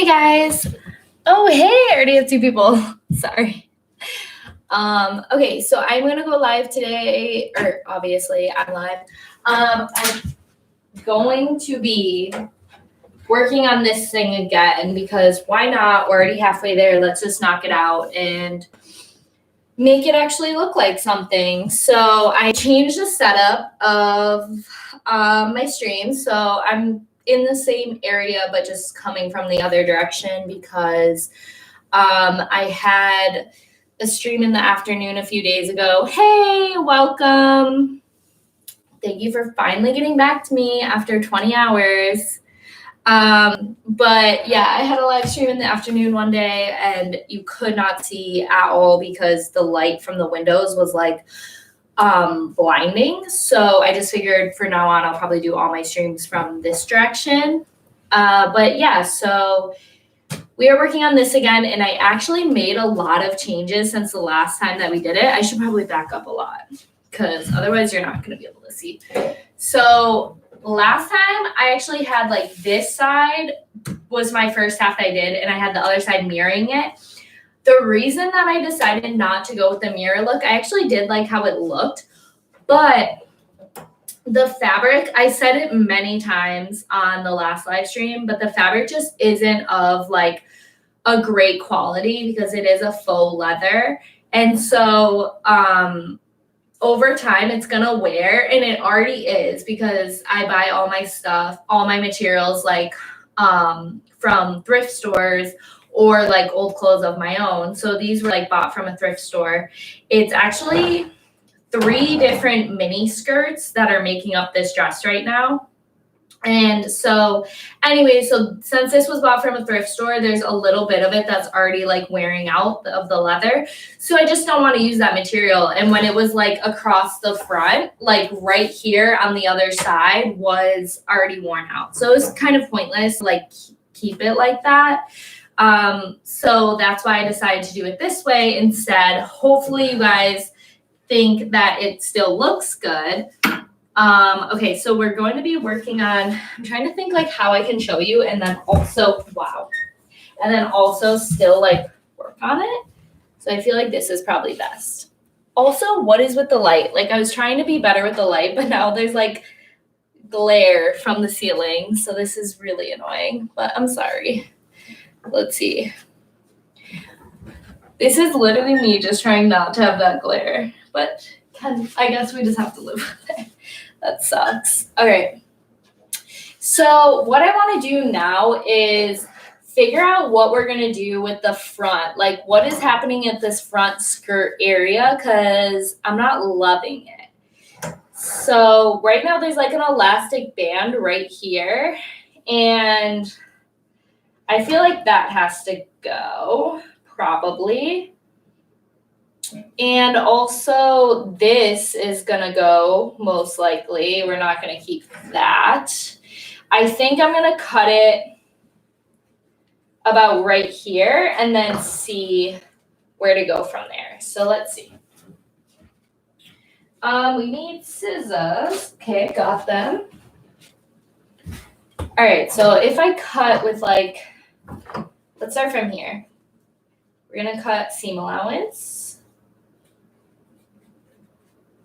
Hey guys. Oh, hey, I already have two people. Sorry. Okay, so I'm gonna go live today, or obviously I'm live. I'm going to be working on this thing again because why not? We're already halfway there. Let's just knock it out and make it actually look like something. So I changed the setup of my stream. So I'm in the same area, but just coming from the other direction because I had a stream in the afternoon a few days ago. Hey, welcome. Thank you for finally getting back to me after 20 hours. But yeah, I had a live stream in the afternoon one day and you could not see at all because the light from the windows was like blinding. So I just figured for now on, I'll probably do all my streams from this direction. But yeah, so we are working on this again, and I actually made a lot of changes since the last time that we did it. I should probably back up a lot because otherwise you're not going to be able to see. So last time I actually had like this side was my first half that I did, and I had the other side mirroring it. The reason that I decided not to go with the mirror look, I actually did like how it looked, but the fabric, I said it many times on the last live stream, but the fabric just isn't of like a great quality because it is a faux leather. And so over time it's gonna wear, and it already is because I buy all my stuff, all my materials like from thrift stores or like old clothes of my own. So these were like bought from a thrift store. It's actually 3 different mini skirts that are making up this dress right now. And so anyway, so since this was bought from a thrift store, there's a little bit of it that's already like wearing out of the leather. So I just don't want to use that material. And when it was like across the front, like right here on the other side was already worn out. So it was kind of pointless to like keep it like that. So that's why I decided to do it this way instead. Hopefully you guys think that it still looks good. Okay, so we're going to be working on, I'm trying to think like how I can show you and then also, wow. And then also still like work on it. So I feel like this is probably best. Also, what is with the light? Like I was trying to be better with the light, but now there's like glare from the ceiling. So this is really annoying, but I'm sorry. Let's see. This is literally me just trying not to have that glare, but I guess we just have to live with it. That sucks. All right. So what I want to do now is figure out what we're going to do with the front. Like what is happening at this front skirt area because I'm not loving it. So right now there's like an elastic band right here. And I feel like that has to go probably. And also this is gonna go most likely. We're not gonna keep that. I think I'm gonna cut it about right here and then see where to go from there. So let's see. We need scissors. Okay, got them. All right, so if I cut with like, let's start from here. We're gonna cut seam allowance.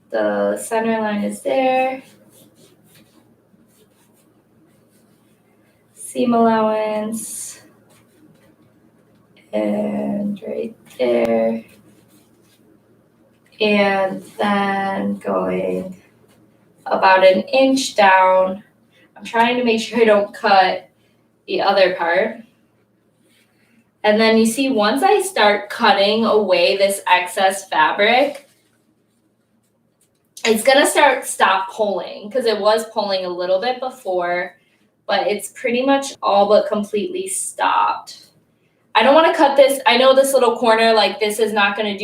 The center line is there. Seam allowance. And right there. And then going about 1 inch down. I'm trying to make sure I don't cut the other part. And then you see once I start cutting away this excess fabric, it's gonna stop pulling because it was pulling a little bit before, but it's pretty much all but completely stopped. I don't want to cut this. I know this little corner, like this is not going to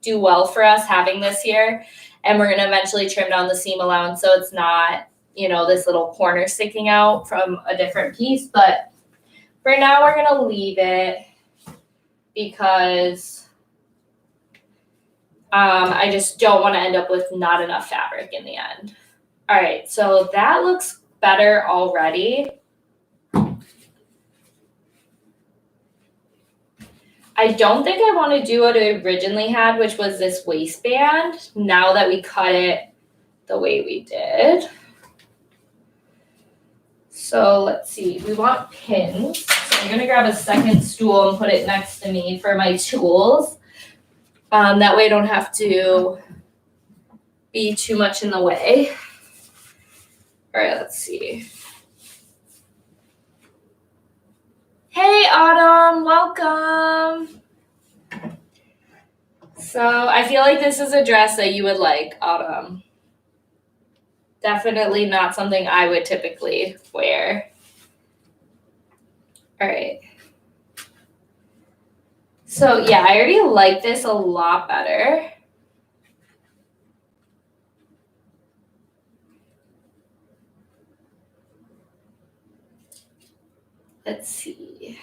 do well for us having this here, and we're going to eventually trim down the seam allowance so it's not, you know, this little corner sticking out from a different piece. But for now, we're going to leave it because I just don't want to end up with not enough fabric in the end. All right, so that looks better already. I don't think I want to do what I originally had, which was this waistband, now that we cut it the way we did. So let's see, we want pins. So I'm gonna grab a second stool and put it next to me for my tools. That way I don't have to be too much in the way. All right, let's see. Hey, Autumn, welcome. So I feel like this is a dress that you would like, Autumn. Definitely not something I would typically wear. All right. So yeah, I already like this a lot better. Let's see.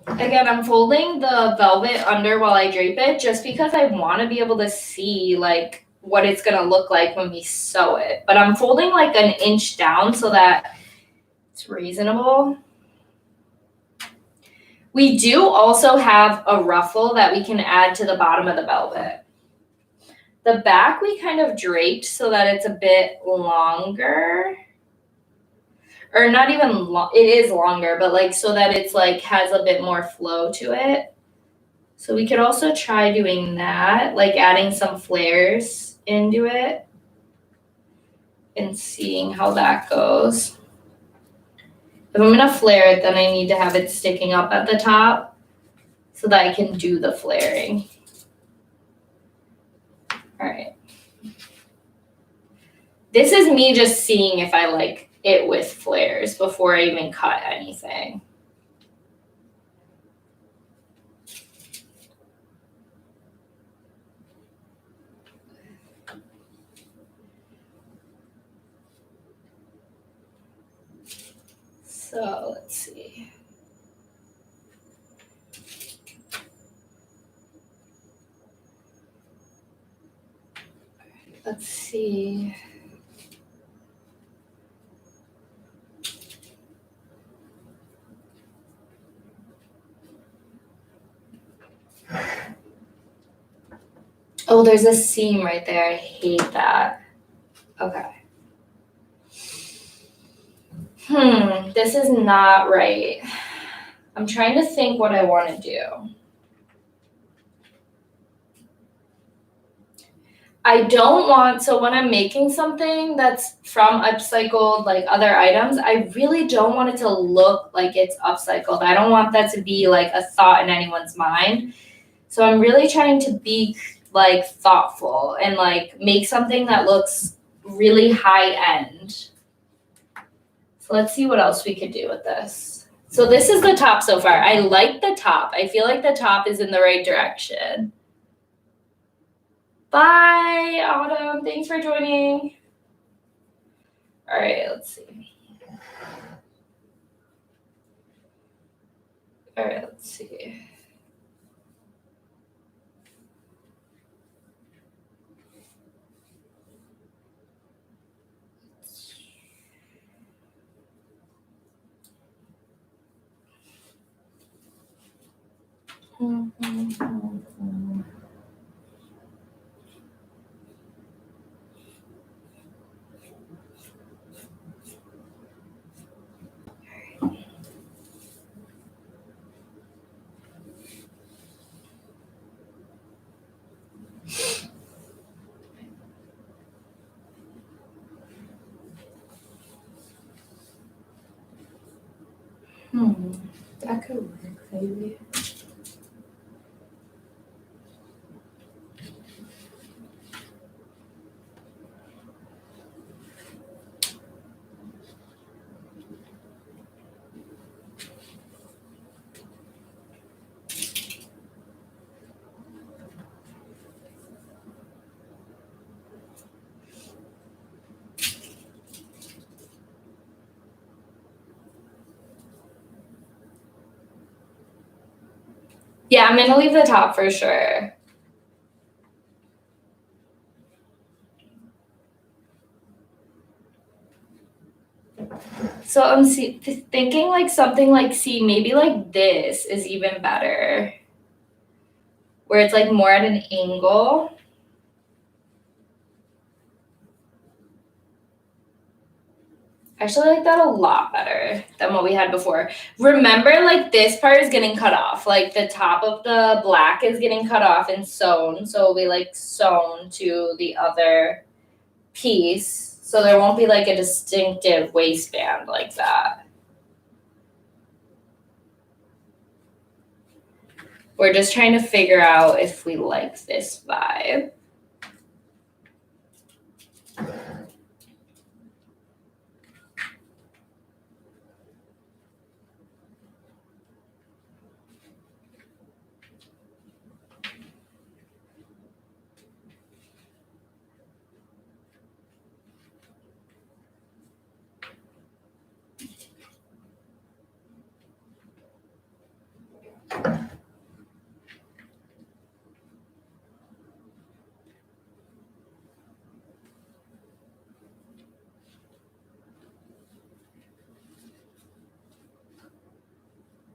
Again, I'm folding the velvet under while I drape it just because I want to be able to see like what it's going to look like when we sew it. But I'm folding like an inch down so that it's reasonable. We do also have a ruffle that we can add to the bottom of the velvet. The back we kind of draped so that it's a bit longer. Or not even long, it is longer, but like so that it's like has a bit more flow to it. So we could also try doing that, like adding some flares into it and seeing how that goes. If I'm gonna flare it, then I need to have it sticking up at the top so that I can do the flaring. All right. This is me just seeing if I like it with flares before I even cut anything. So let's see. Let's see. Oh, there's a seam right there. I hate that. Okay. This is not right. I'm trying to think what I want to do. I don't want, so when I'm making something that's from upcycled, like other items, I really don't want it to look like it's upcycled. I don't want that to be like a thought in anyone's mind. So I'm really trying to be like thoughtful and like make something that looks really high end. So let's see what else we could do with this. So this is the top so far. I like the top. I feel like the top is in the right direction. Bye, Autumn. Thanks for joining. All right, let's see. All right, let's see. That could work, maybe. Yeah, I'm gonna leave the top for sure. So I'm thinking like something like, see, maybe like this is even better, where it's like more at an angle. I actually like that a lot better than what we had before. Remember, like this part is getting cut off. Like the top of the black is getting cut off and sewn. So it'll be like sewn to the other piece. So there won't be like a distinctive waistband like that. We're just trying to figure out if we like this vibe.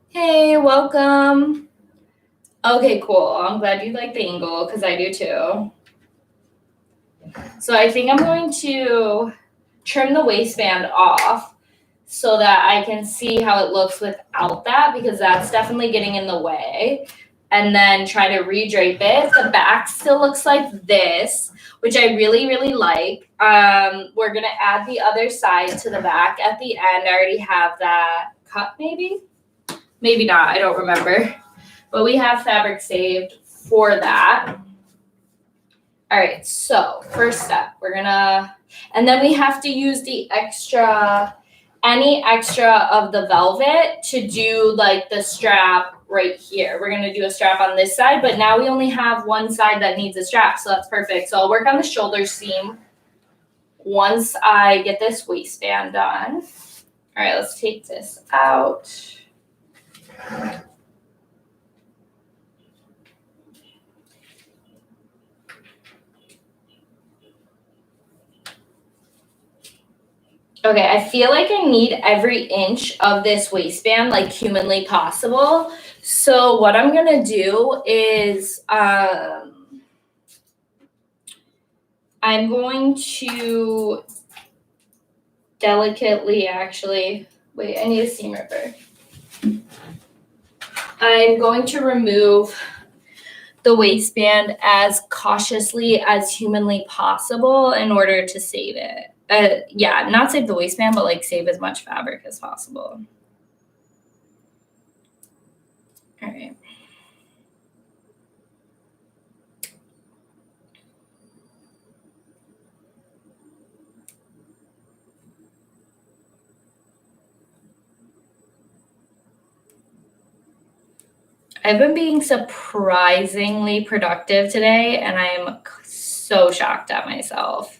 Hey, welcome. Okay, cool. I'm glad you like the angle because I do too. So I think I'm going to trim the waistband off so that I can see how it looks without that, because that's definitely getting in the way. And then try to redrape it. The back still looks like this, which I really, really like. We're gonna add the other side to the back at the end. I already have that cut, maybe not, I don't remember. But we have fabric saved for that. All right, so first step, and then we have to use any extra of the velvet to do like the strap right here. We're gonna do a strap on this side, but now we only have one side that needs a strap, so that's perfect. So I'll work on the shoulder seam once I get this waistband done. All right, let's take this out. Okay, I feel like I need every inch of this waistband like humanly possible. So what I'm gonna do is I'm going to delicately wait, I need a seam ripper. I'm going to remove the waistband as cautiously as humanly possible in order to save it. Not save the waistband, but like save as much fabric as possible. All right. I've been being surprisingly productive today, and I'm so shocked at myself.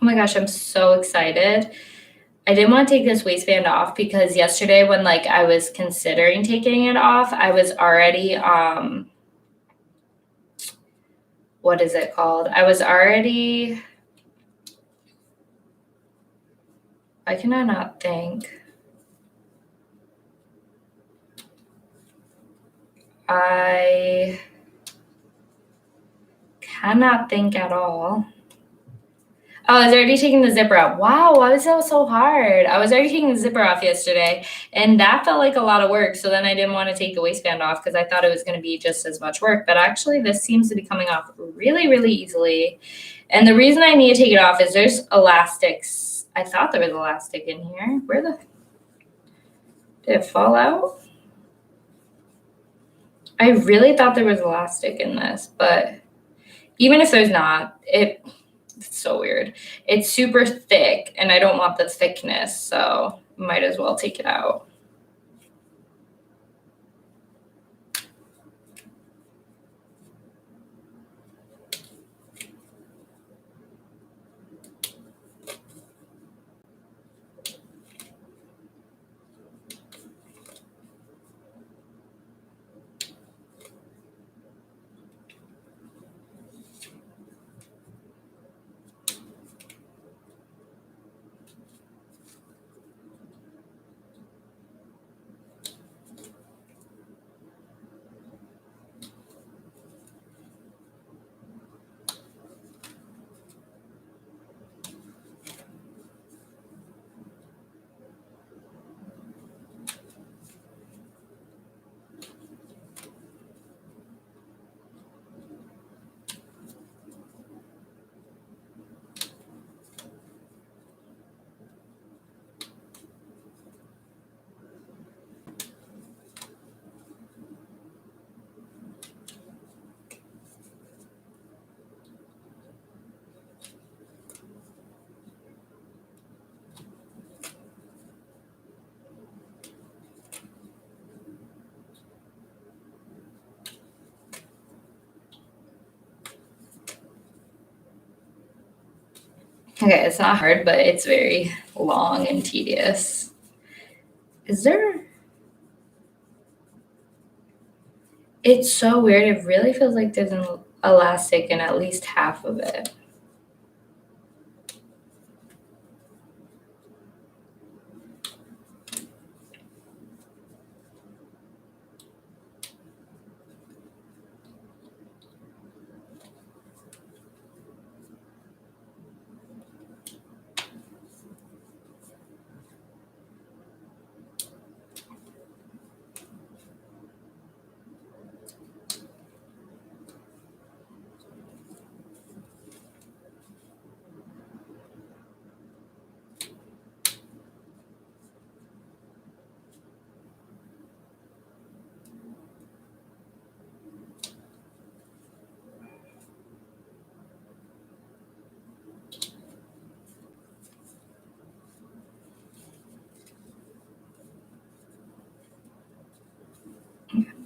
Oh my gosh, I'm so excited. I didn't want to take this waistband off because yesterday when like I was considering taking it off, I was already what is it called? Why can I not think? I cannot think at all. Oh, I was already taking the zipper out. Wow, why was that so hard? I was already taking the zipper off yesterday, and that felt like a lot of work. So then I didn't want to take the waistband off because I thought it was going to be just as much work. But actually, this seems to be coming off really, really easily. And the reason I need to take it off is there's elastics. I thought there was elastic in here. Did it fall out? I really thought there was elastic in this, but even if there's not, it's so weird. It's super thick and I don't want the thickness, so might as well take it out. Okay, it's not hard, but it's very long and tedious. Is there? It's so weird. It really feels like there's an elastic in at least half of it.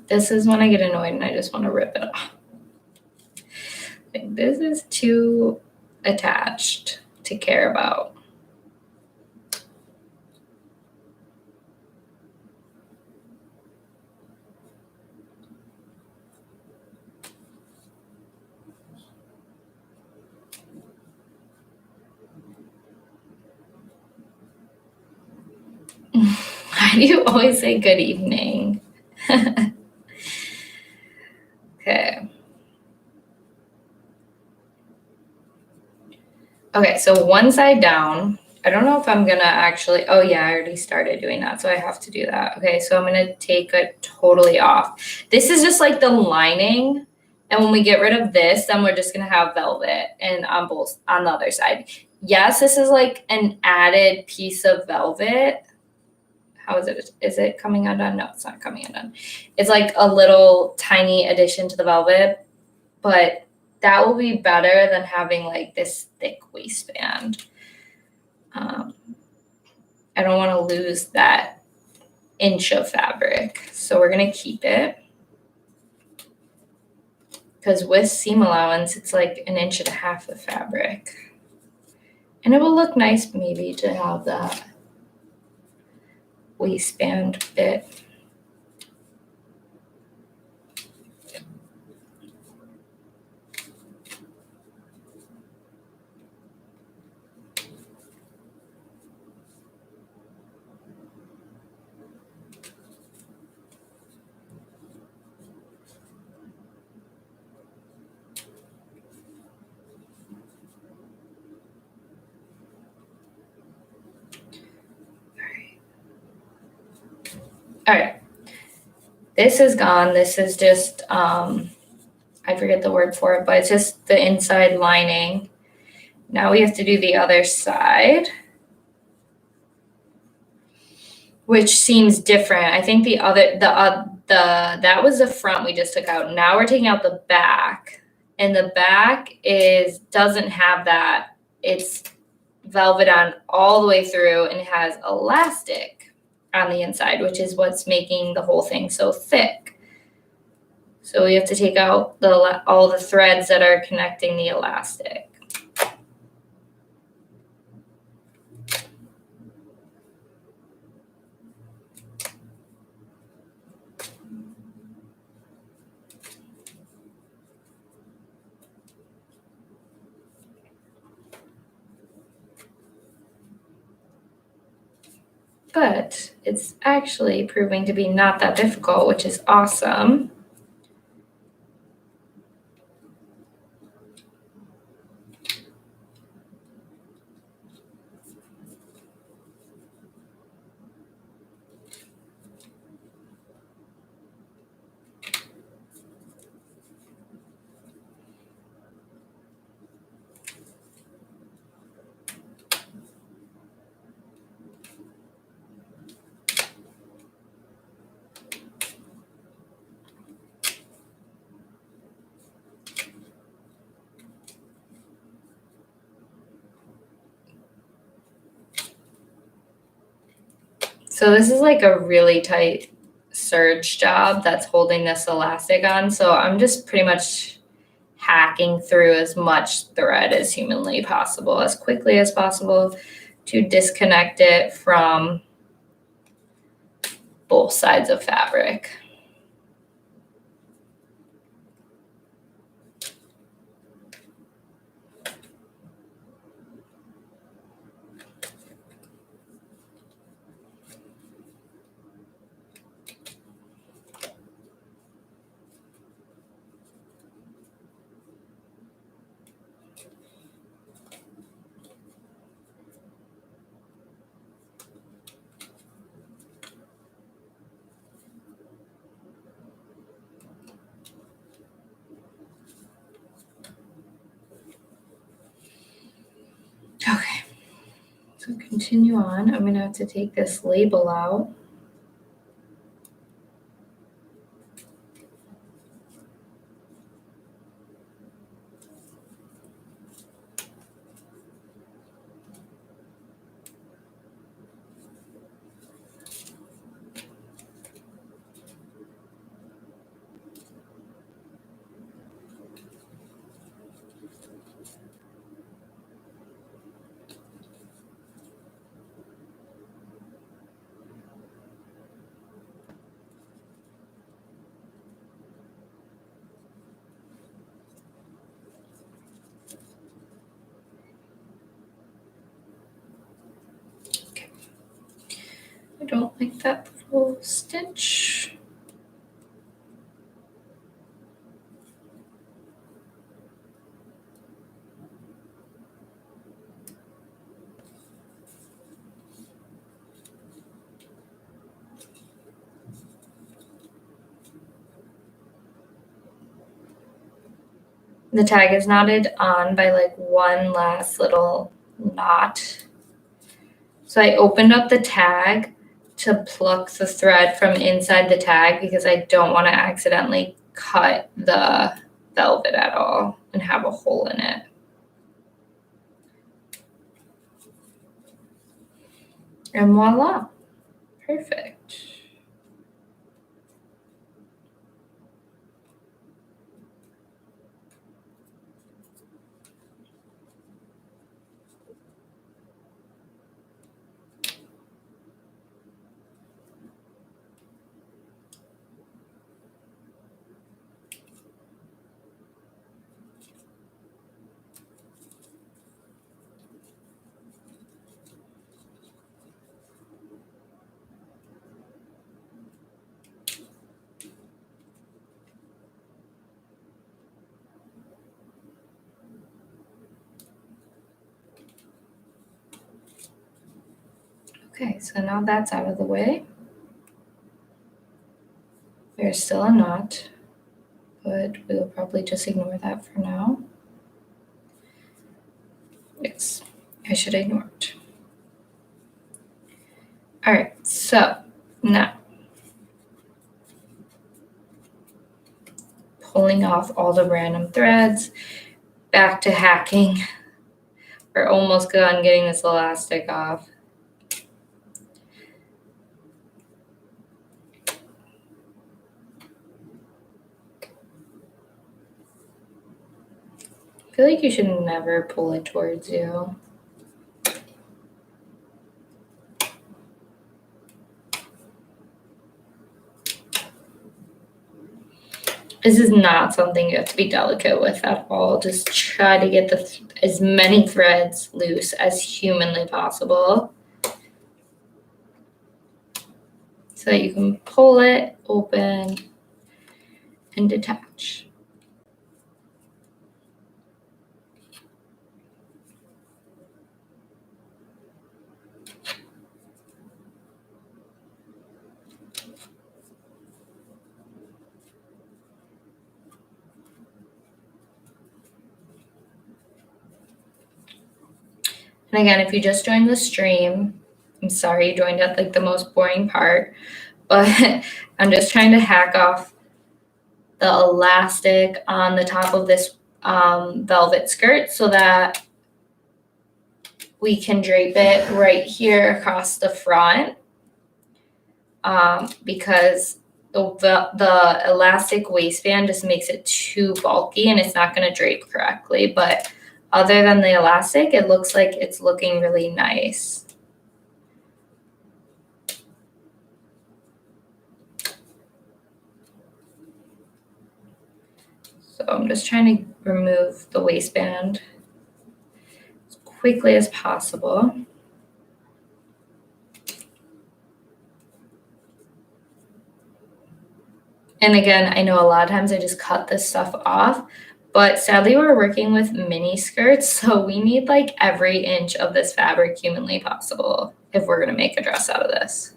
This is when I get annoyed and I just want to rip it off. Like, this is too attached to care about. Why do you always say good evening? Okay. Okay, so one side down. I don't know if I'm gonna actually, oh yeah, I already started doing that, so I have to do that. Okay, so I'm gonna take it totally off. This is just like the lining, and when we get rid of this, then we're just gonna have velvet and on the other side. Yes, this is like an added piece of velvet. How is it? Is it coming undone? No, it's not coming undone. It's like a little tiny addition to the velvet, but that will be better than having like this thick waistband. I don't want to lose that inch of fabric, so we're going to keep it. Because with seam allowance, it's like 1.5 inches of fabric. And it will look nice maybe to have that waistband bit. All right, this is gone. This is just, I forget the word for it, but it's just the inside lining. Now we have to do the other side, which seems different. I think that was the front we just took out. Now we're taking out the back, and the back doesn't have that it's velvet on all the way through and it has elastic on the inside, which is what's making the whole thing so thick. So we have to take out all the threads that are connecting the elastic. But it's actually proving to be not that difficult, which is awesome. So this is like a really tight serge job that's holding this elastic on. So I'm just pretty much hacking through as much thread as humanly possible, as quickly as possible, to disconnect it from both sides of fabric. Okay, so continue on. I'm gonna have to take this label out. I don't like that little stitch. The tag is knotted on by like one last little knot. So I opened up the tag to pluck the thread from inside the tag because I don't want to accidentally cut the velvet at all and have a hole in it. And voila, perfect. Okay, so now that's out of the way. There's still a knot, but we'll probably just ignore that for now. Yes, I should ignore it. All right, so now pulling off all the random threads, back to hacking We're almost done getting this elastic off. I feel like you should never pull it towards you. This is not something you have to be delicate with at all. Just try to get as many threads loose as humanly possible so that you can pull it open and detach. And again, if you just joined the stream, I'm sorry you joined at like the most boring part, but I'm just trying to hack off the elastic on the top of this velvet skirt so that we can drape it right here across the front, because the elastic waistband just makes it too bulky and it's not going to drape correctly. But other than the elastic, it looks like it's looking really nice. So I'm just trying to remove the waistband as quickly as possible. And again, I know a lot of times I just cut this stuff off, but sadly we're working with mini skirts, so we need like every inch of this fabric humanly possible if we're gonna make a dress out of this.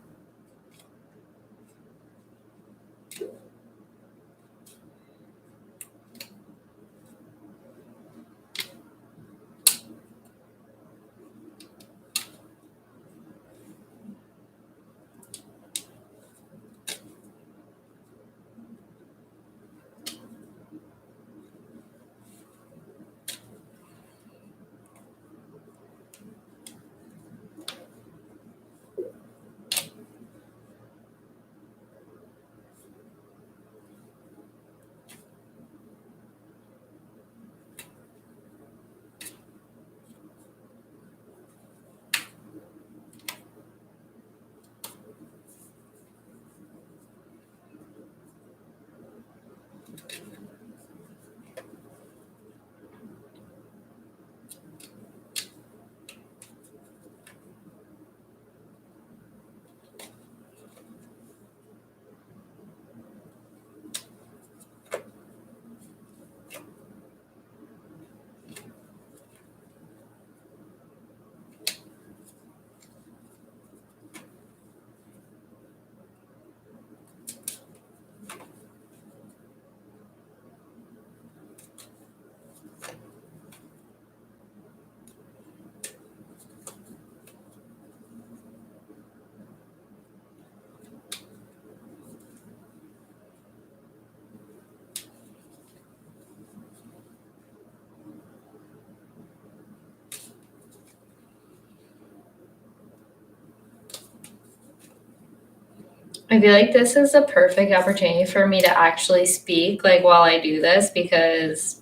I feel like this is a perfect opportunity for me to actually speak like while I do this, because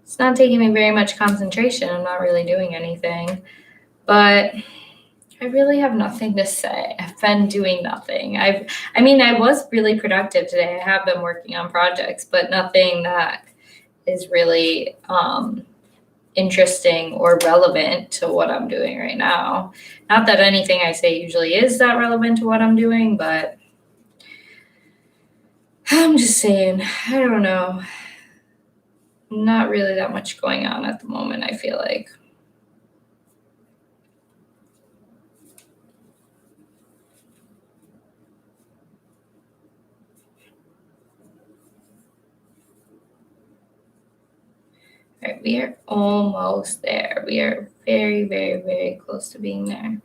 it's not taking me very much concentration. I'm not really doing anything, but I really have nothing to say. I've been doing nothing. I was really productive today. I have been working on projects, but nothing that is really interesting or relevant to what I'm doing right now. Not that anything I say usually is that relevant to what I'm doing, but I'm just saying, I don't know. Not really that much going on at the moment, I feel like. All right, we are almost there. We are very, very, very close to being there.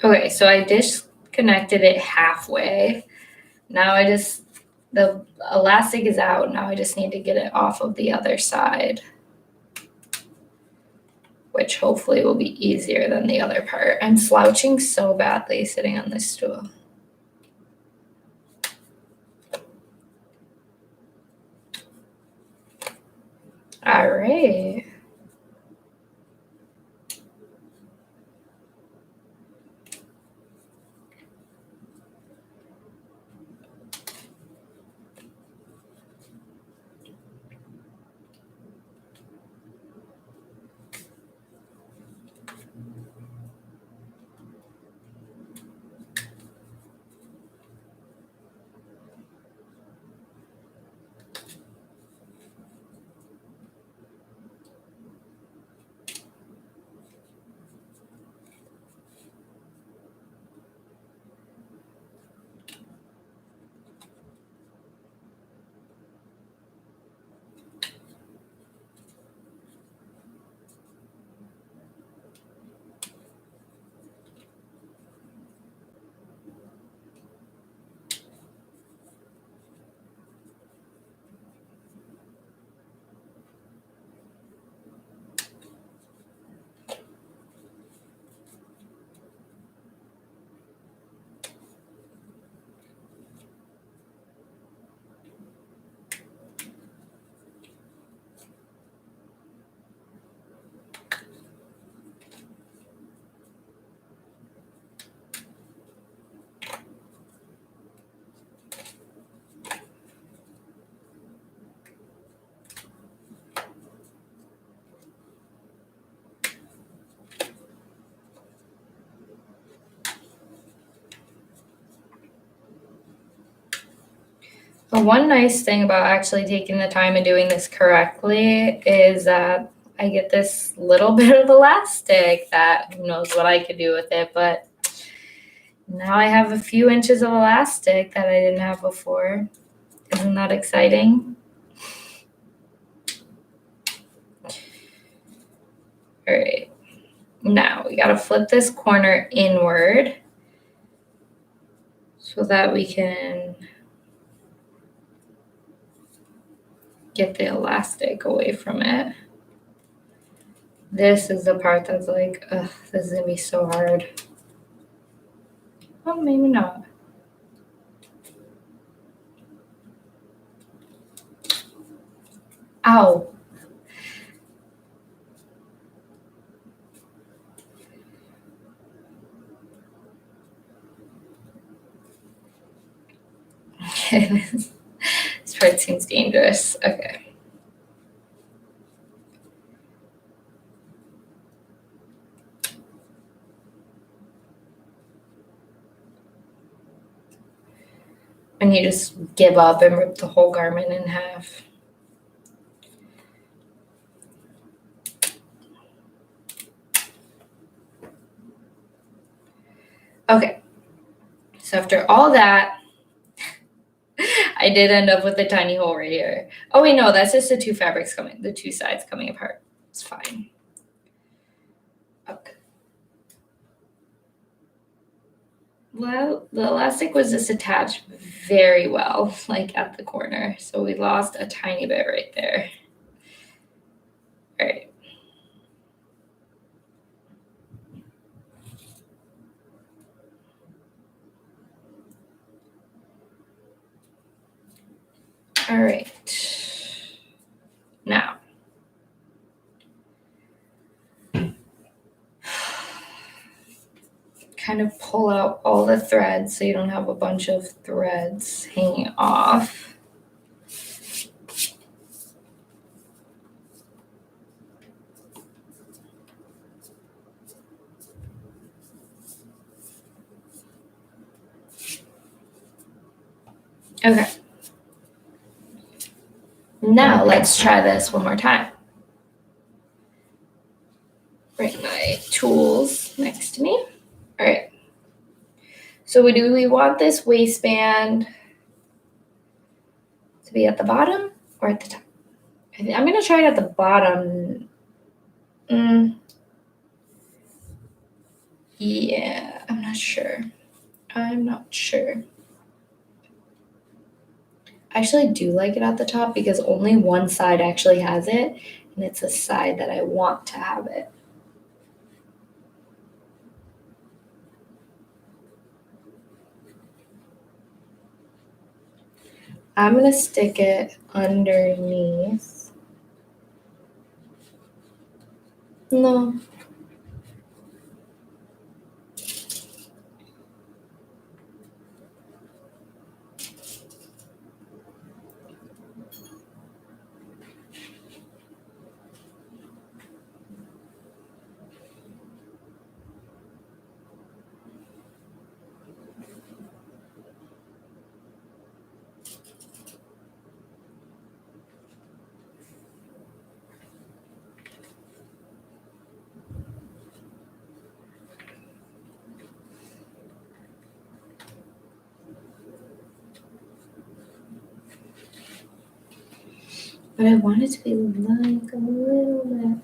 Okay, so I disconnected it halfway. Now the elastic is out. Now I just need to get it off of the other side, which hopefully will be easier than the other part. I'm slouching so badly sitting on this stool. All right. The one nice thing about actually taking the time and doing this correctly is that I get this little bit of elastic that who knows what I could do with it, but now I have a few inches of elastic that I didn't have before. Isn't that exciting? All right. Now we got to flip this corner inward so that we can get the elastic away from it. This is the part that's like, ugh, this is gonna be so hard. Oh, maybe not. Ow. This part seems dangerous. Okay. And you just give up and rip the whole garment in half. Okay. So after all that, I did end up with a tiny hole right here. Oh wait, no, that's just the two sides coming apart. It's fine. Okay. Well, the elastic was just attached very well, like at the corner. So we lost a tiny bit right there. All right. All right. Now, kind of pull out all the threads so you don't have a bunch of threads hanging off. Okay. Now let's try this one more time. Bring my tools next to me. All right. So we want this waistband to be at the bottom or at the top? I'm going to try it at the bottom. Yeah, I'm not sure. I actually do like it at the top because only one side actually has it, and it's a side that I want to have it. I'm gonna stick it underneath. No. But I want it to be like a little bit.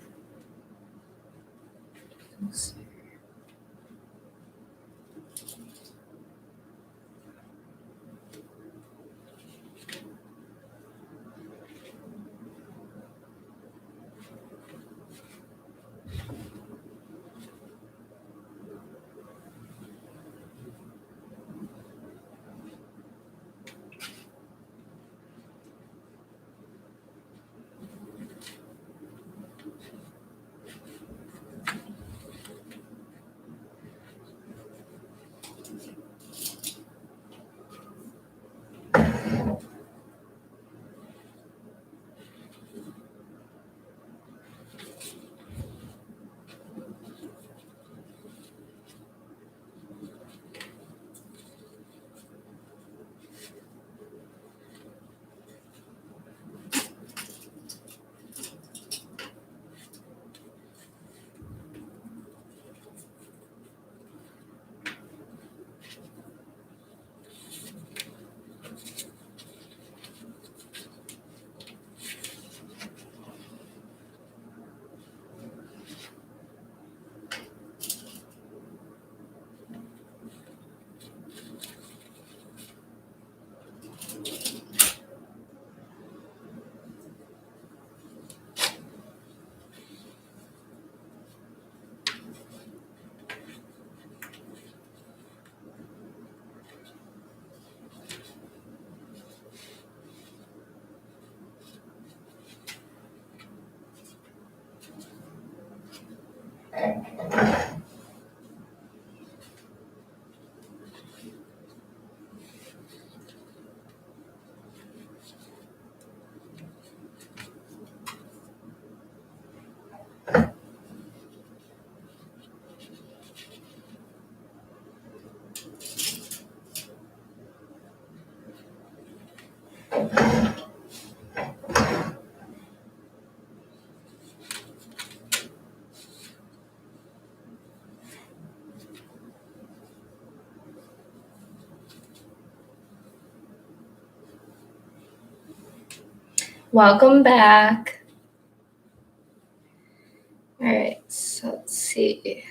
Welcome back. All right, so let's see.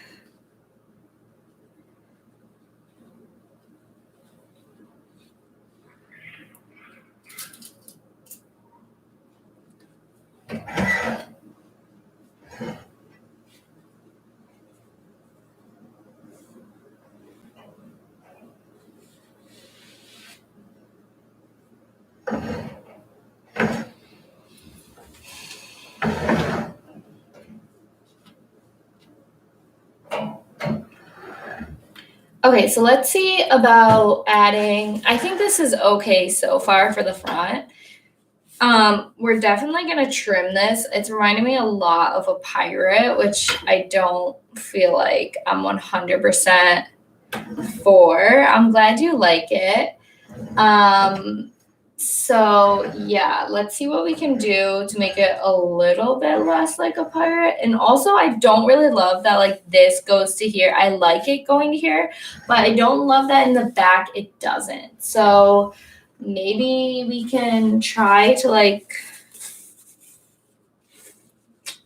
Okay, so let's see about adding. I think this is okay so far for the front. We're definitely gonna trim this. It's reminding me a lot of a pirate, which I don't feel like I'm 100% for. I'm glad you like it. So yeah, let's see what we can do to make it a little bit less like a pirate. And also, I don't really love that like this goes to here. I like it going to here, but I don't love that in the back it doesn't. So maybe we can try to like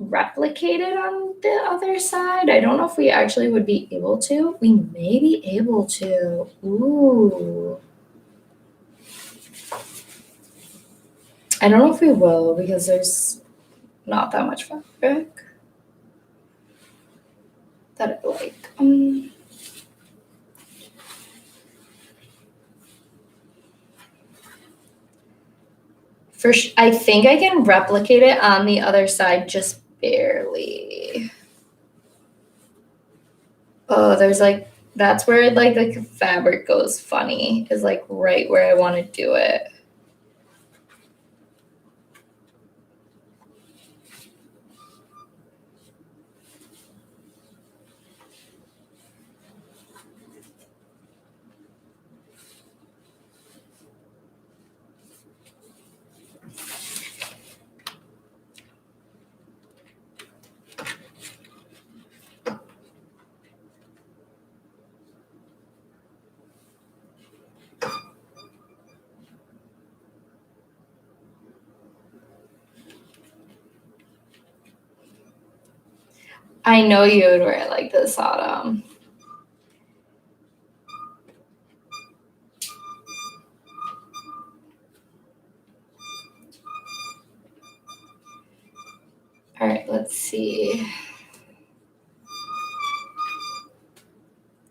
replicate it on the other side. I don't know if we actually would be able to. We may be able to. Ooh. I don't know if we will because there's not that much fabric that I like. I think I can replicate it on the other side just barely. Oh, there's like, that's where like the fabric goes funny, is like right where I want to do it. I know you would wear it like this autumn. All right, let's see.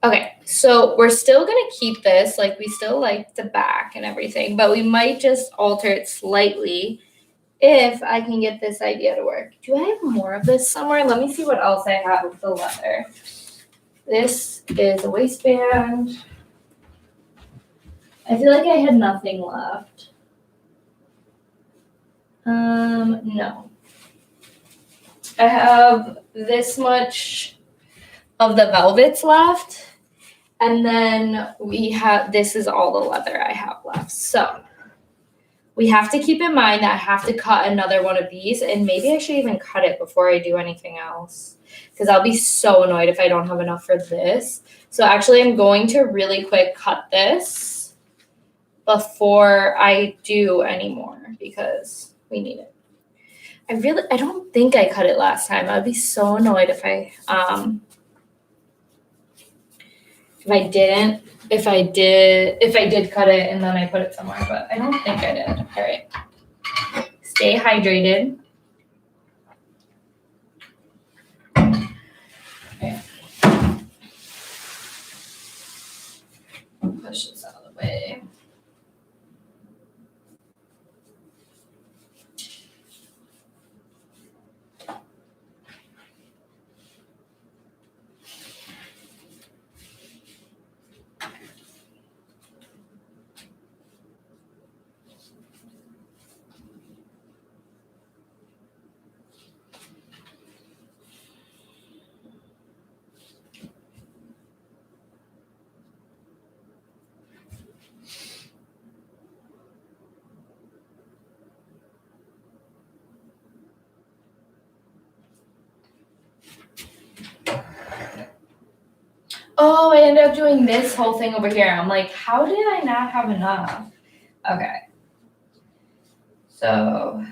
Okay, so we're still gonna keep this, like we still like the back and everything, but we might just alter it slightly if I can get this idea to work. Do I have more of this somewhere? Let me see what else I have with the leather. This is a waistband. I feel like I had nothing left. No. I have this much of the velvets left. And then this is all the leather I have left. So we have to keep in mind that I have to cut another one of these, and maybe I should even cut it before I do anything else, because I'll be so annoyed if I don't have enough for this. So actually I'm going to really quick cut this before I do any more because we need it. I don't think I cut it last time. I'd be so annoyed if I did cut it and then I put it somewhere, but I don't think I did. All right. Stay hydrated. Okay. Push this out of the way. Oh, I ended up doing this whole thing over here. I'm like, how did I not have enough? Okay. So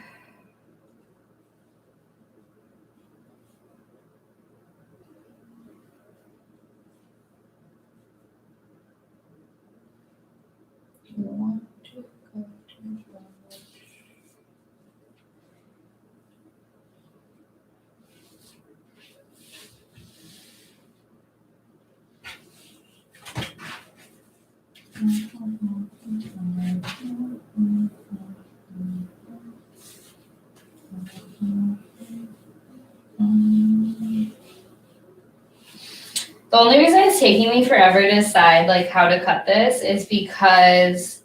the only reason it's taking me forever to decide like how to cut this is because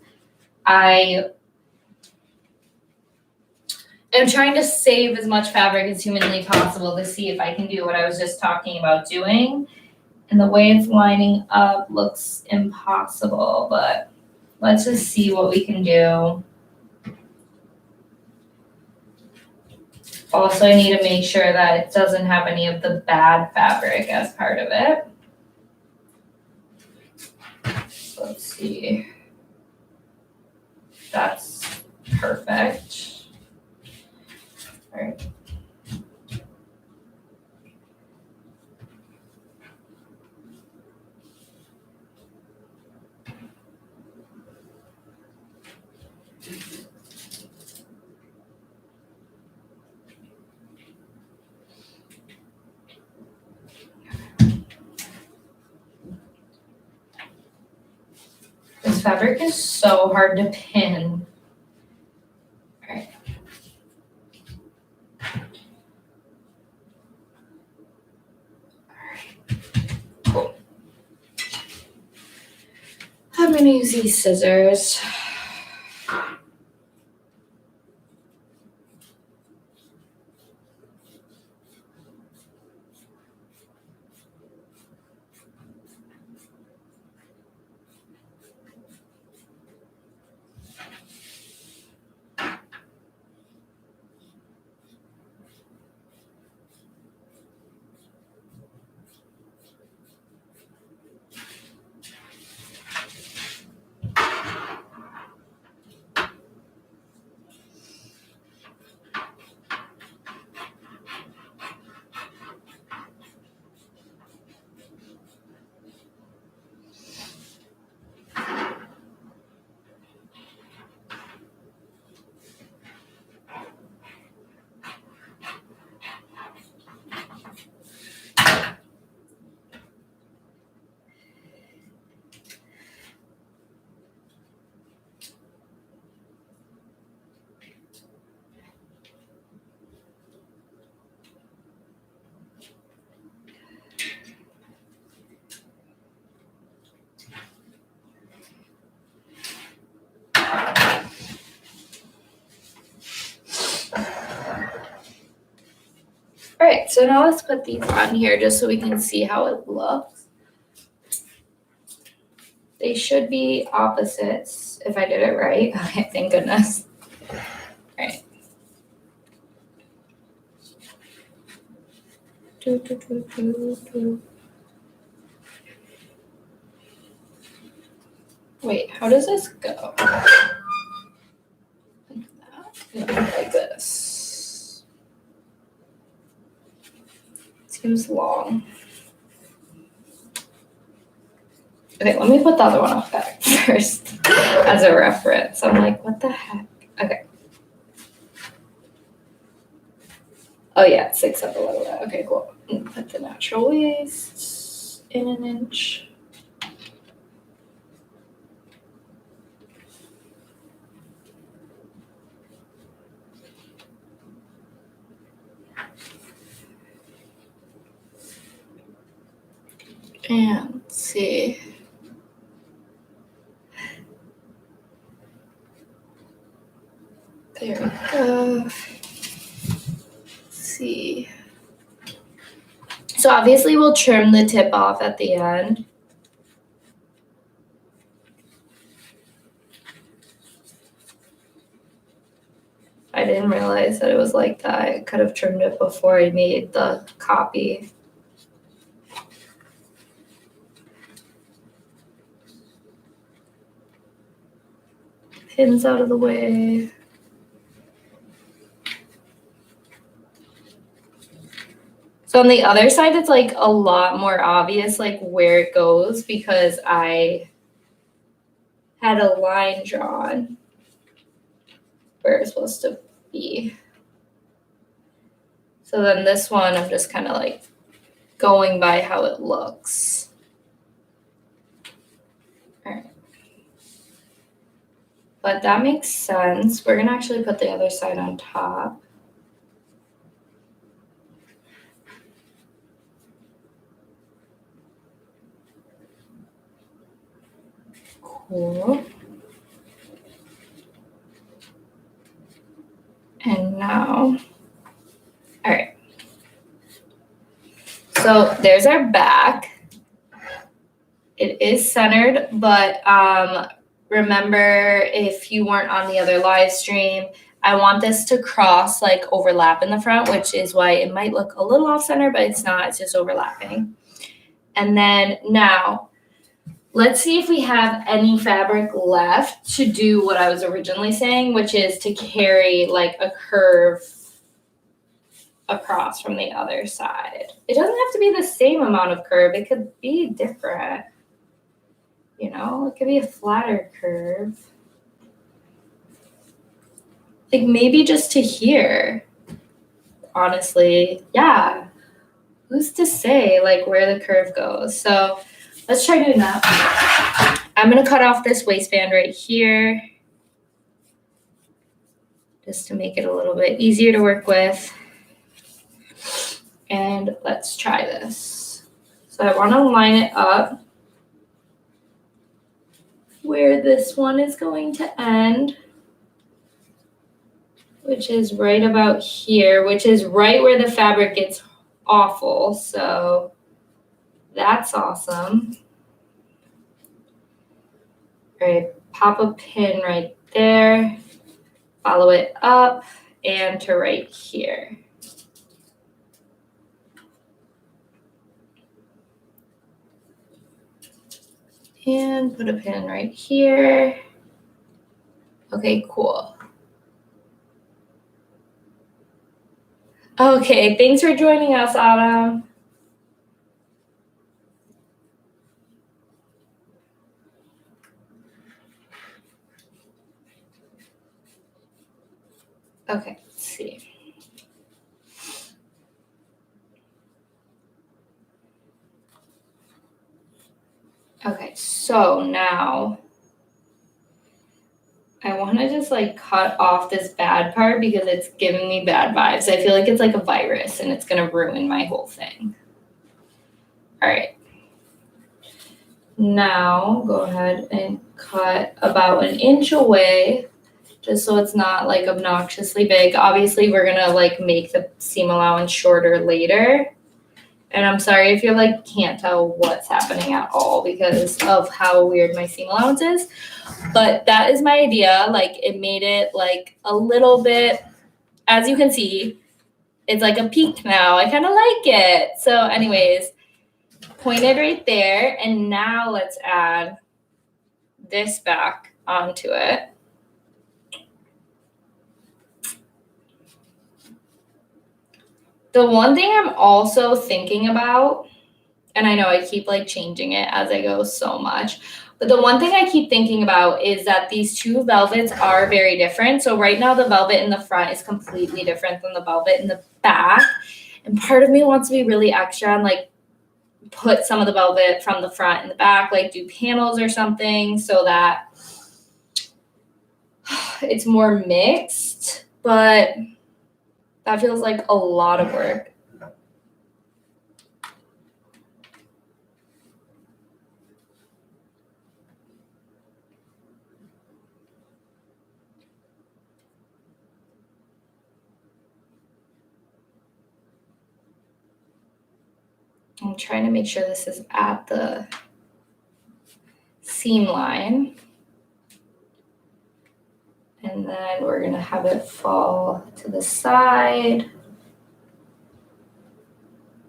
I am trying to save as much fabric as humanly possible to see if I can do what I was just talking about doing. And the way it's lining up looks impossible, but let's just see what we can do. Also, I need to make sure that it doesn't have any of the bad fabric as part of it. Let's see. That's perfect. All right. fabric is so hard to pin. All right. Cool. I'm gonna use these scissors. All right, so now let's put these on here just so we can see how it looks. They should be opposites if I did it right. Okay, thank goodness. All right. Wait, how does this go? Like that? Like this. Seems long. Okay, let me put the other one off back first as a reference. I'm like, what the heck? Okay. Oh yeah, 6 up a little bit. Okay, cool. Put the natural waist in 1 inch. And let's see. There we go. Let's see. So obviously we'll trim the tip off at the end. I didn't realize that it was like that. I could have trimmed it before I made the copy. Pins out of the way. So on the other side, it's like a lot more obvious like where it goes because I had a line drawn where it's supposed to be. So then this one, I'm just kind of like going by how it looks. All right. But that makes sense. We're gonna actually put the other side on top. Cool. And now, all right. So there's our back. It is centered, but remember if you weren't on the other live stream, I want this to cross like overlap in the front, which is why it might look a little off center, but it's not, it's just overlapping. And then now, let's see if we have any fabric left to do what I was originally saying, which is to carry like a curve across from the other side. It doesn't have to be the same amount of curve. It could be different. You know, it could be a flatter curve. Like maybe just to here. Honestly, yeah. Who's to say like where the curve goes? So Let's try doing that. I'm gonna cut off this waistband right here just to make it a little bit easier to work with. And let's try this. So I wanna line it up where this one is going to end, which is right about here, which is right where the fabric gets awful. So that's awesome. All right, pop a pin right there, follow it up and to right here. And put a pin right here. Okay, cool. Okay, thanks for joining us, Autumn. Okay, let's see. Okay, so now I want to just like cut off this bad part because it's giving me bad vibes. I feel like it's like a virus and it's going to ruin my whole thing. All right. Now go ahead and cut about an inch away just so it's not like obnoxiously big. Obviously, we're going to like make the seam allowance shorter later. And I'm sorry if you like can't tell what's happening at all because of how weird my seam allowance is. But that is my idea. Like it made it like a little bit, as you can see, it's like a peak now. I kind of like it. So anyways, pointed right there. And now let's add this back onto it. The one thing I'm also thinking about, and I know I keep like changing it as I go so much, but the one thing I keep thinking about is that these two velvets are very different. So right now the velvet in the front is completely different than the velvet in the back. And part of me wants to be really extra and like put some of the velvet from the front and the back, like do panels or something so that it's more mixed, but that feels like a lot of work. I'm trying to make sure this is at the seam line. And then we're gonna have it fall to the side.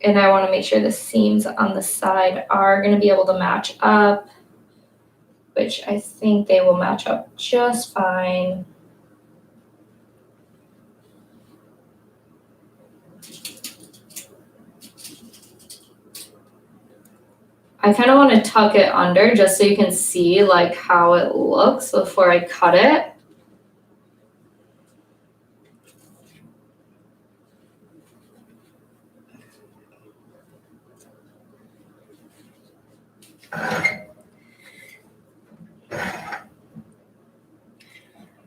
And I wanna make sure the seams on the side are gonna be able to match up, which I think they will match up just fine. I kind of want to tuck it under just so you can see like how it looks before I cut it.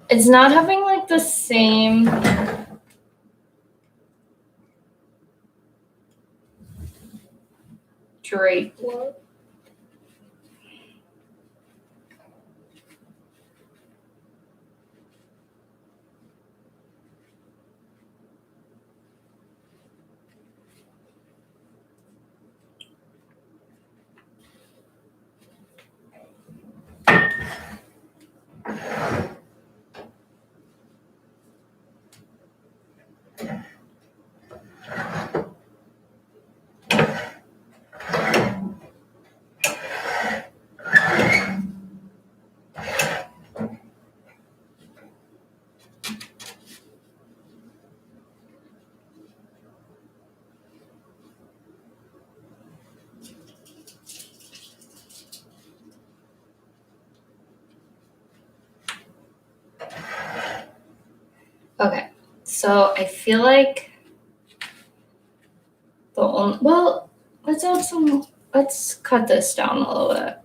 It's not having like the same drape look. Okay, so I feel like the only, well, let's add some Let's cut this down a little bit.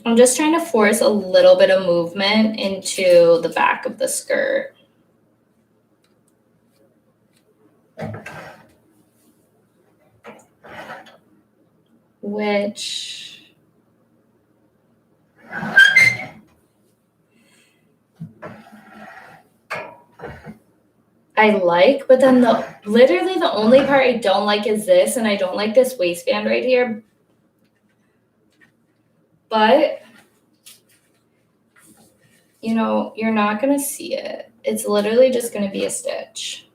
I'm just trying to force a little bit of movement into the back of the skirt. Which I like, but then literally the only part I don't like is this, and I don't like this waistband right here. But, you know, you're not going to see it. It's literally just going to be a stitch.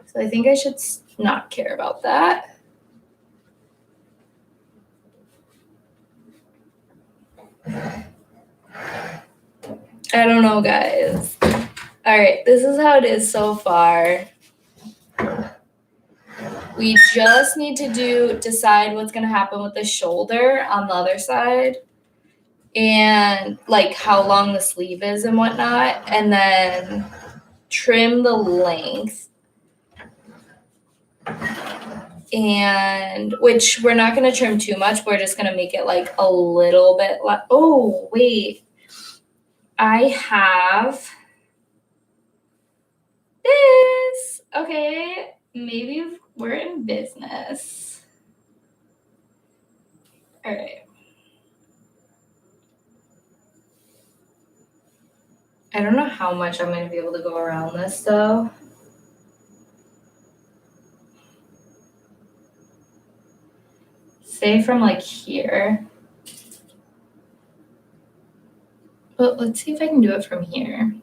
So I think I should not care about that. I don't know, guys. All right, this is how it is so far. We just need to decide what's going to happen with the shoulder on the other side and like how long the sleeve is and whatnot, and then trim the length. And which we're not going to trim too much. We're just going to make it like a little bit oh, wait. I have this. Okay, maybe we're in business. All right. I don't know how much I'm going to be able to go around this though. Say from like here. But let's see if I can do it from here.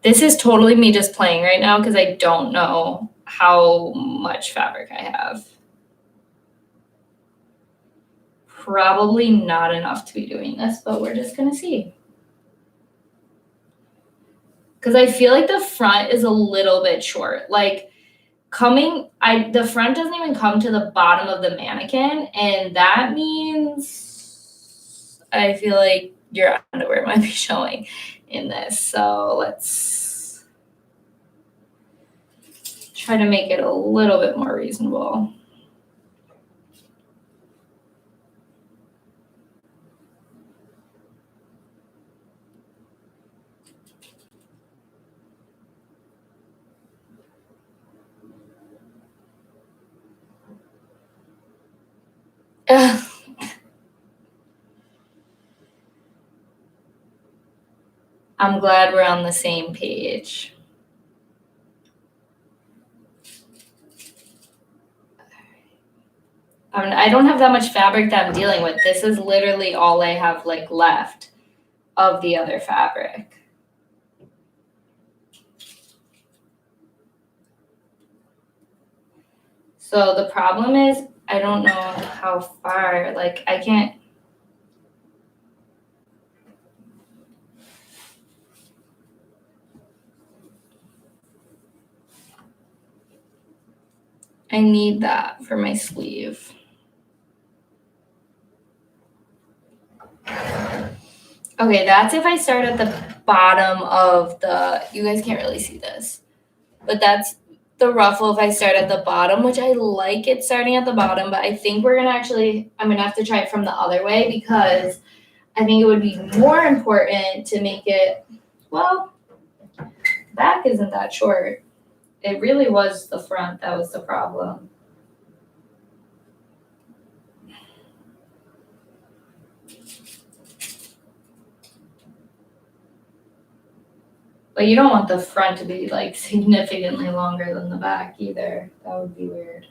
This is totally me just playing right now because I don't know how much fabric I have. Probably not enough to be doing this, but we're just going to see. Because I feel like the front is a little bit short. Like the front doesn't even come to the bottom of the mannequin, and that means I feel like your underwear might be showing in this. So let's try to make it a little bit more reasonable. I'm glad we're on the same page. I don't have that much fabric that I'm dealing with. This is literally all I have like left of the other fabric. So the problem is I don't know how far, like I can't. I need that for my sleeve. Okay, that's if I start at the bottom of you guys can't really see this, but that's the ruffle if I start at the bottom, which I like it starting at the bottom, but I think I'm gonna have to try it from the other way because I think it would be more important to make it, well, back isn't that short. It really was the front that was the problem. But you don't want the front to be like significantly longer than the back either. That would be weird.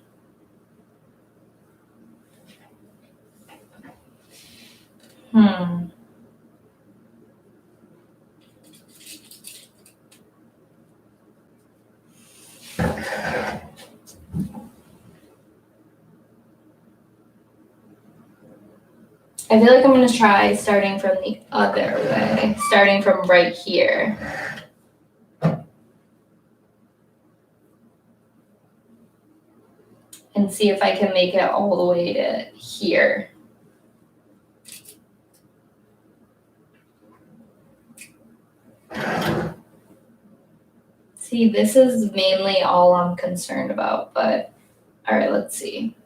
I feel like I'm gonna try starting from the other way, starting from right here. And see if I can make it all the way to here. See, this is mainly all I'm concerned about, but all right, let's see.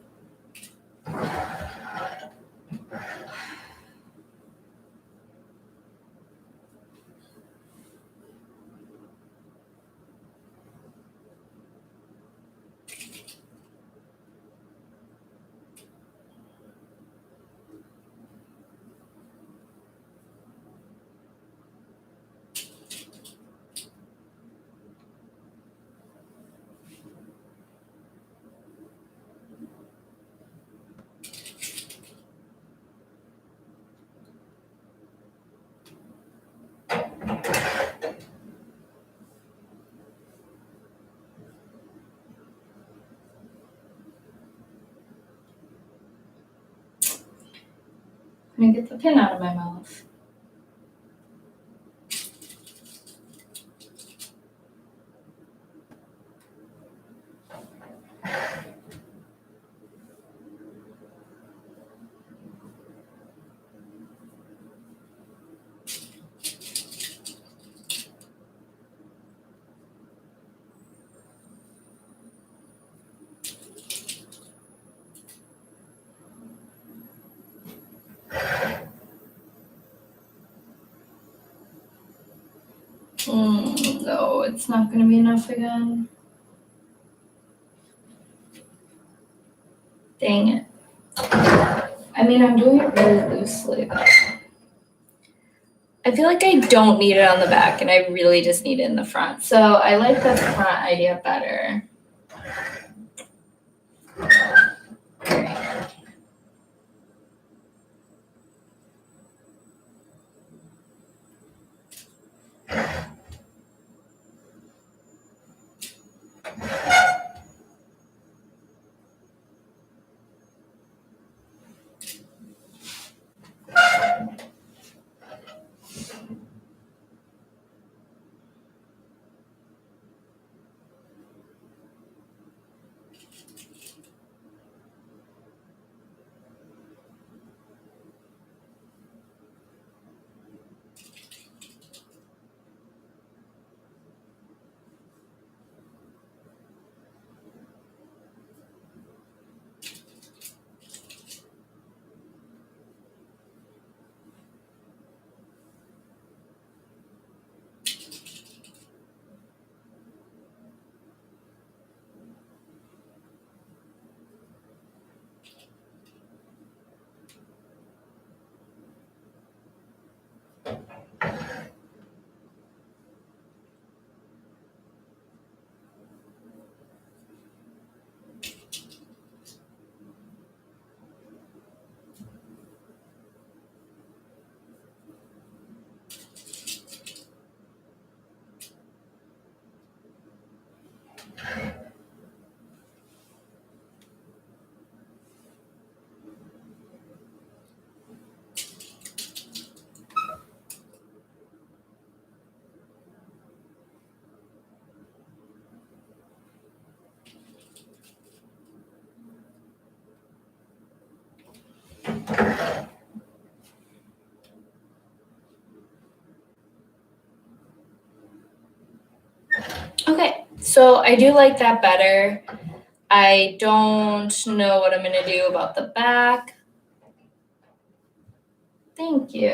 I'm gonna get the pin out of my mouth. No, it's not gonna be enough again. Dang it. I mean, I'm doing it really loosely, but I feel like I don't need it on the back and I really just need it in the front. So I like the front idea better. Okay, so I do like that better. I don't know what I'm gonna do about the back. Thank you.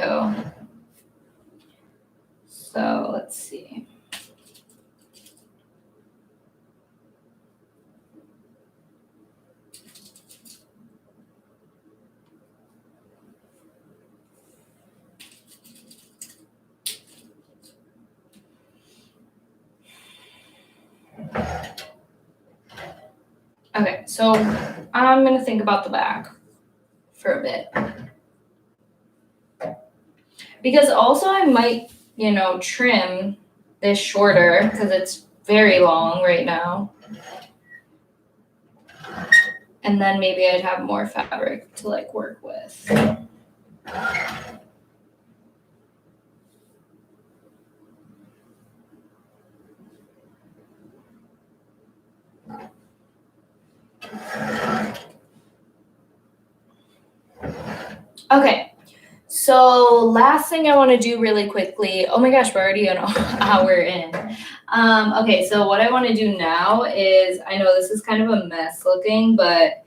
So let's see. Okay, so I'm gonna think about the back for a bit. Because also I might, trim this shorter because it's very long right now. And then maybe I'd have more fabric to like work with. Okay, so last thing I want to do really quickly. Oh my gosh, we're already an hour in. Okay, so what I want to do now is, I know this is kind of a mess looking, but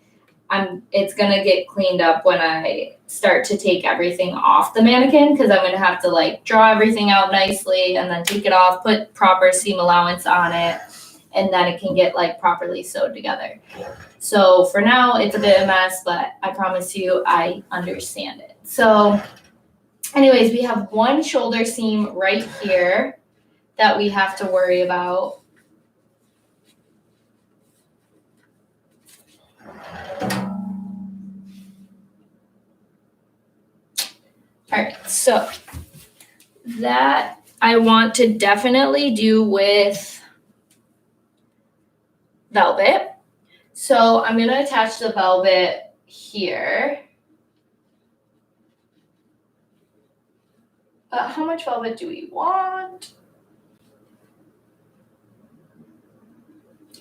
it's gonna get cleaned up when I start to take everything off the mannequin, because I'm gonna have to like draw everything out nicely and then take it off, put proper seam allowance on it, and then it can get like properly sewed together. So for now, it's a bit of a mess, but I promise you I understand it. So anyways, we have one shoulder seam right here that we have to worry about. All right, so that I want to definitely do with velvet. So I'm gonna attach the velvet here. How much velvet do we want?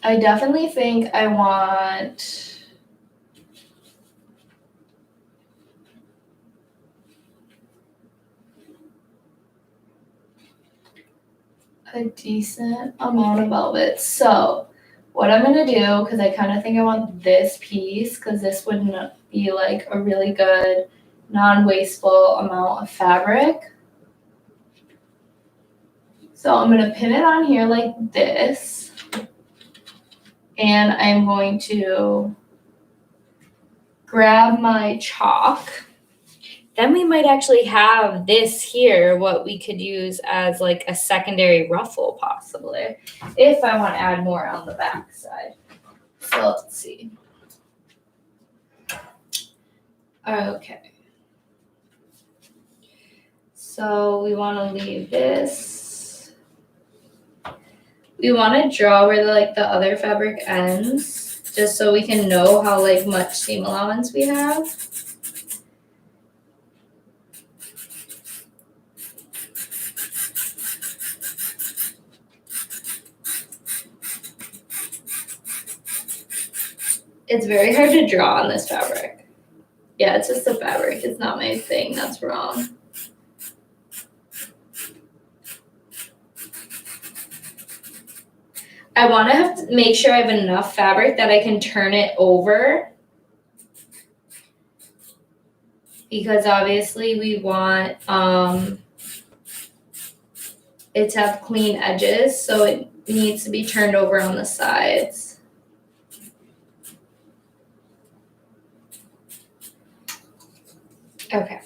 I definitely think I want a decent amount of velvet. So what I'm gonna do, because I kind of think I want this piece, because this would be like a really good non-wasteful amount of fabric. So I'm gonna pin it on here like this, and I'm going to grab my chalk. Then we might actually have this here, what we could use as like a secondary ruffle possibly, if I want to add more on the back side. So let's see. Okay. So we want to leave this. We want to draw where the other fabric ends, just so we can know how like much seam allowance we have. It's very hard to draw on this fabric. Yeah, it's just the fabric. It's not my thing. That's wrong. I want to have to make sure I have enough fabric that I can turn it over, because obviously we want it to have clean edges, so it needs to be turned over on the sides. Okay.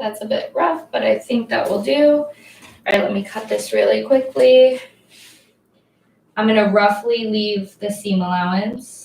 That's a bit rough, but I think that will do. All right, let me cut this really quickly. I'm going to roughly leave the seam allowance.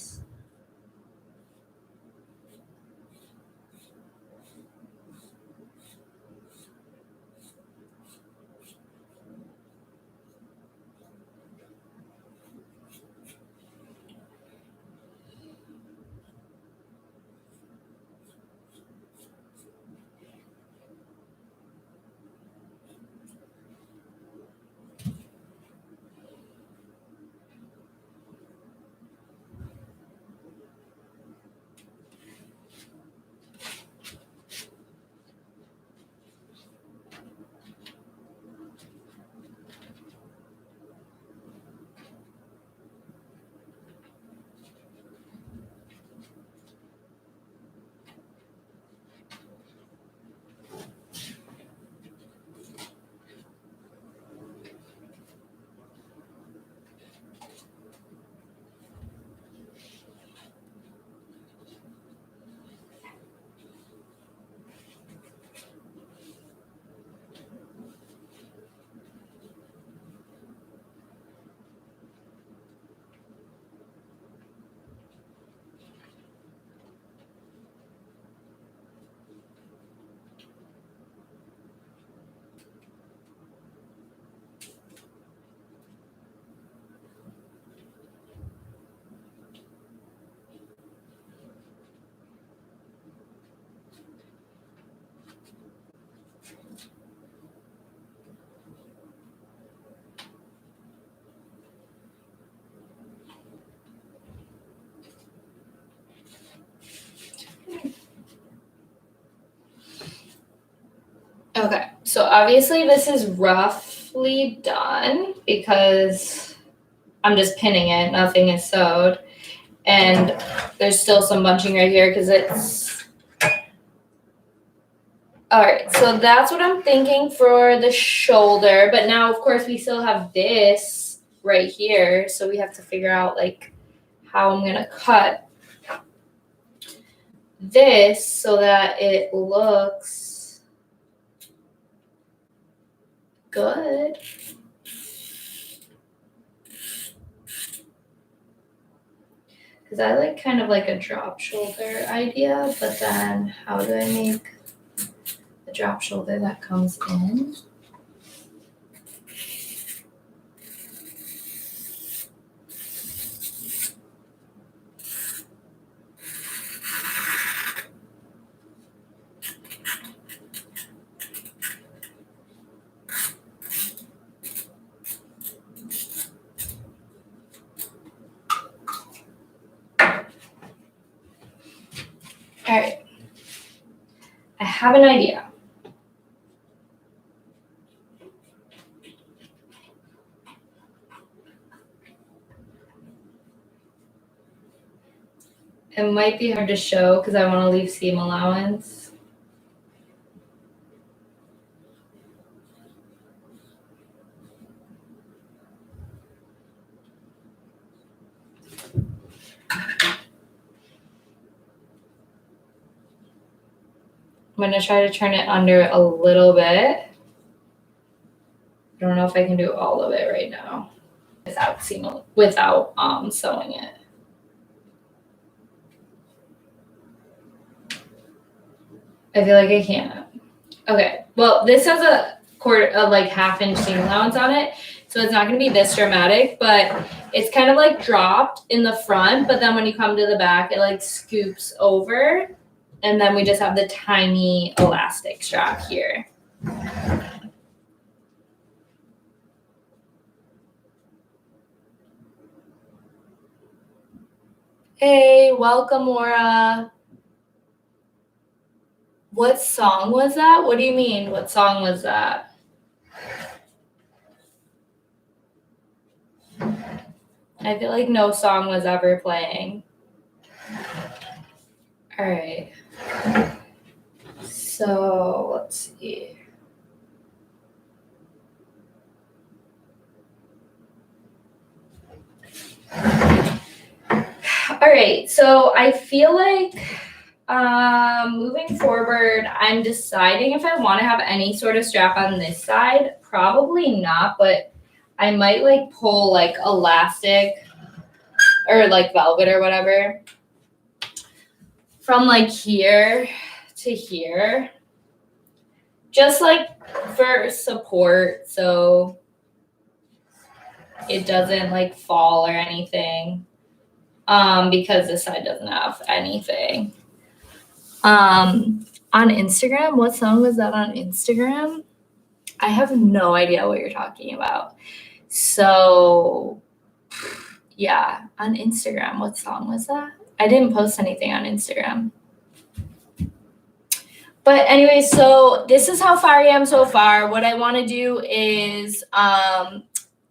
Okay, so obviously this is roughly done because I'm just pinning it, nothing is sewed. And there's still some bunching right here because it's, all right, so that's what I'm thinking for the shoulder. But now, of course, we still have this right here. So we have to figure out like how I'm gonna cut this so that it looks good. Because I like kind of like a drop shoulder idea, but then how do I make the drop shoulder that comes in? All right, I have an idea. It might be hard to show because I want to leave seam allowance. I'm going to try to turn it under a little bit. I don't know if I can do all of it right now without sewing it. I feel like I can't. Okay, well, this has a like half-inch seam allowance on it, so it's not going to be this dramatic, but it's kind of like dropped in the front, but then when you come to the back, it like scoops over, and then we just have the tiny elastic strap here. Hey, welcome, Mora. What song was that? What do you mean? What song was that? I feel like no song was ever playing. All right. So let's see. All right. So I feel like moving forward, I'm deciding if I want to have any sort of strap on this side. Probably not, but I might like pull like elastic or like velvet or whatever from like here to here, just like for support, so it doesn't like fall or anything, because this side doesn't have anything. On Instagram, what song was that on Instagram? I have no idea what you're talking about. So yeah, on Instagram, what song was that? I didn't post anything on Instagram. But anyway, so this is how far I am so far. What I want to do is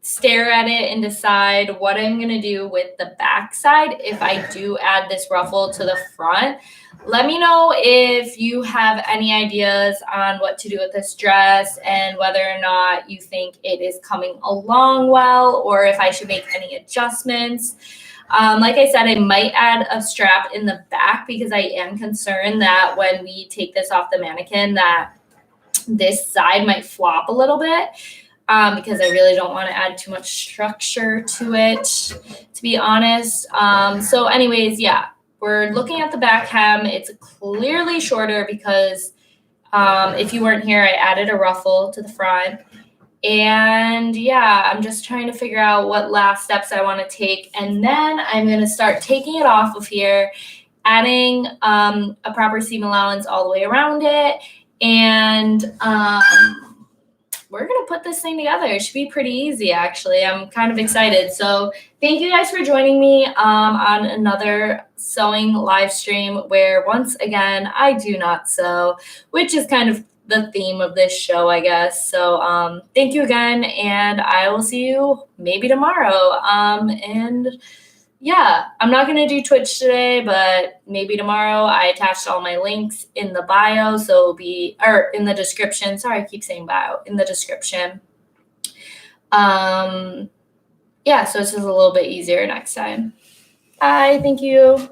stare at it and decide what I'm going to do with the back side if I do add this ruffle to the front. Let me know if you have any ideas on what to do with this dress and whether or not you think it is coming along well or if I should make any adjustments. Like I said, I might add a strap in the back because I am concerned that when we take this off the mannequin that this side might flop a little bit. Because I really don't want to add too much structure to it, to be honest. So anyways, yeah, we're looking at the back hem. It's clearly shorter because if you weren't here, I added a ruffle to the front. And yeah, I'm just trying to figure out what last steps I want to take. And then I'm going to start taking it off of here, adding a proper seam allowance all the way around it. And we're going to put this thing together. It should be pretty easy, actually. I'm kind of excited. So thank you guys for joining me on another sewing live stream where, once again, I do not sew, which is kind of the theme of this show, I guess. So thank you again, and I will see you maybe tomorrow. And yeah, I'm not going to do Twitch today, but maybe tomorrow. I attached all my links in the bio, so it'll be, or in the description. Sorry, I keep saying bio, in the description. Yeah, so it's just a little bit easier next time. Bye, thank you.